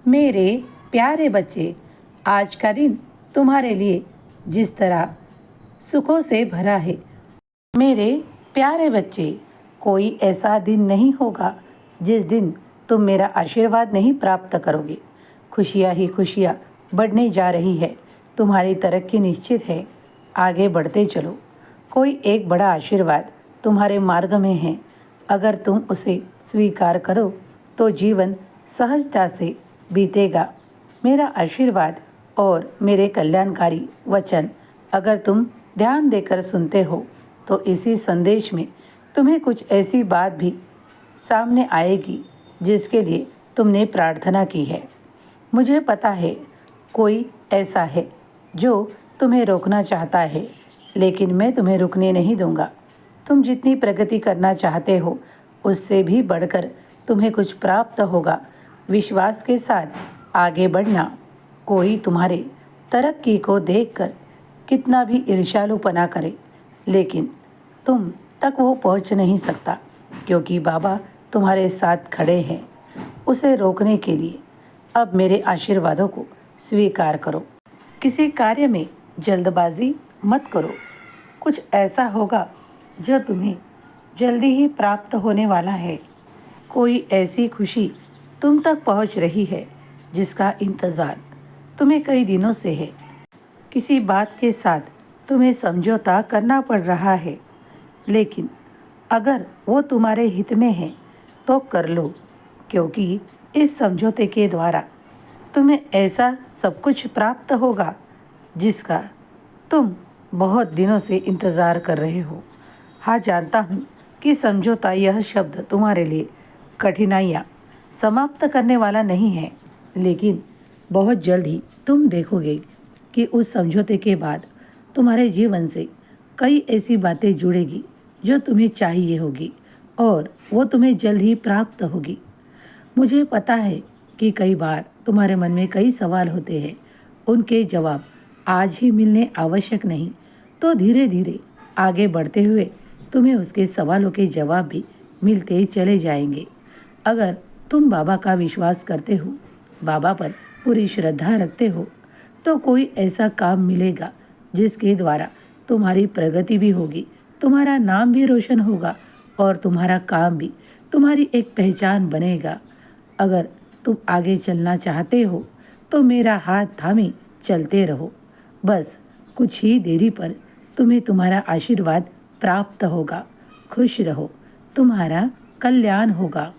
मेरे प्यारे बच्चे, आज का दिन तुम्हारे लिए जिस तरह सुखों से भरा है, मेरे प्यारे बच्चे, कोई ऐसा दिन नहीं होगा जिस दिन तुम मेरा आशीर्वाद नहीं प्राप्त करोगे। खुशियाँ ही खुशियाँ बढ़ने जा रही है, तुम्हारी तरक्की निश्चित है। आगे बढ़ते चलो, कोई एक बड़ा आशीर्वाद तुम्हारे मार्ग में है। अगर तुम उसे स्वीकार करो तो जीवन सहजता से बीतेगा। मेरा आशीर्वाद और मेरे कल्याणकारी वचन अगर तुम ध्यान देकर सुनते हो तो इसी संदेश में तुम्हें कुछ ऐसी बात भी सामने आएगी जिसके लिए तुमने प्रार्थना की है। मुझे पता है कोई ऐसा है जो तुम्हें रोकना चाहता है, लेकिन मैं तुम्हें रुकने नहीं दूंगा। तुम जितनी प्रगति करना चाहते हो उससे भी बढ़कर तुम्हें कुछ प्राप्त होगा। विश्वास के साथ आगे बढ़ना। कोई तुम्हारे तरक्की को देखकर कितना भी ईर्ष्यालुपना करे, लेकिन तुम तक वो पहुंच नहीं सकता, क्योंकि बाबा तुम्हारे साथ खड़े हैं उसे रोकने के लिए। अब मेरे आशीर्वादों को स्वीकार करो। किसी कार्य में जल्दबाजी मत करो। कुछ ऐसा होगा जो तुम्हें जल्दी ही प्राप्त होने वाला है। कोई ऐसी खुशी तुम तक पहुंच रही है जिसका इंतज़ार तुम्हें कई दिनों से है। किसी बात के साथ तुम्हें समझौता करना पड़ रहा है, लेकिन अगर वो तुम्हारे हित में है तो कर लो, क्योंकि इस समझौते के द्वारा तुम्हें ऐसा सब कुछ प्राप्त होगा जिसका तुम बहुत दिनों से इंतज़ार कर रहे हो। हाँ, जानता हूँ कि समझौता यह शब्द तुम्हारे लिए कठिनाइयाँ समाप्त करने वाला नहीं है, लेकिन बहुत जल्द ही तुम देखोगे कि उस समझौते के बाद तुम्हारे जीवन से कई ऐसी बातें जुड़ेगी जो तुम्हें चाहिए होगी और वो तुम्हें जल्द ही प्राप्त होगी। मुझे पता है कि कई बार तुम्हारे मन में कई सवाल होते हैं, उनके जवाब आज ही मिलने आवश्यक नहीं, तो धीरे धीरे आगे बढ़ते हुए तुम्हें उसके सवालों के जवाब भी मिलते चले जाएंगे। अगर तुम बाबा का विश्वास करते हो, बाबा पर पूरी श्रद्धा रखते हो, तो कोई ऐसा काम मिलेगा जिसके द्वारा तुम्हारी प्रगति भी होगी, तुम्हारा नाम भी रोशन होगा और तुम्हारा काम भी तुम्हारी एक पहचान बनेगा। अगर तुम आगे चलना चाहते हो तो मेरा हाथ थामे चलते रहो। बस कुछ ही देरी पर तुम्हें तुम्हारा आशीर्वाद प्राप्त होगा। खुश रहो, तुम्हारा कल्याण होगा।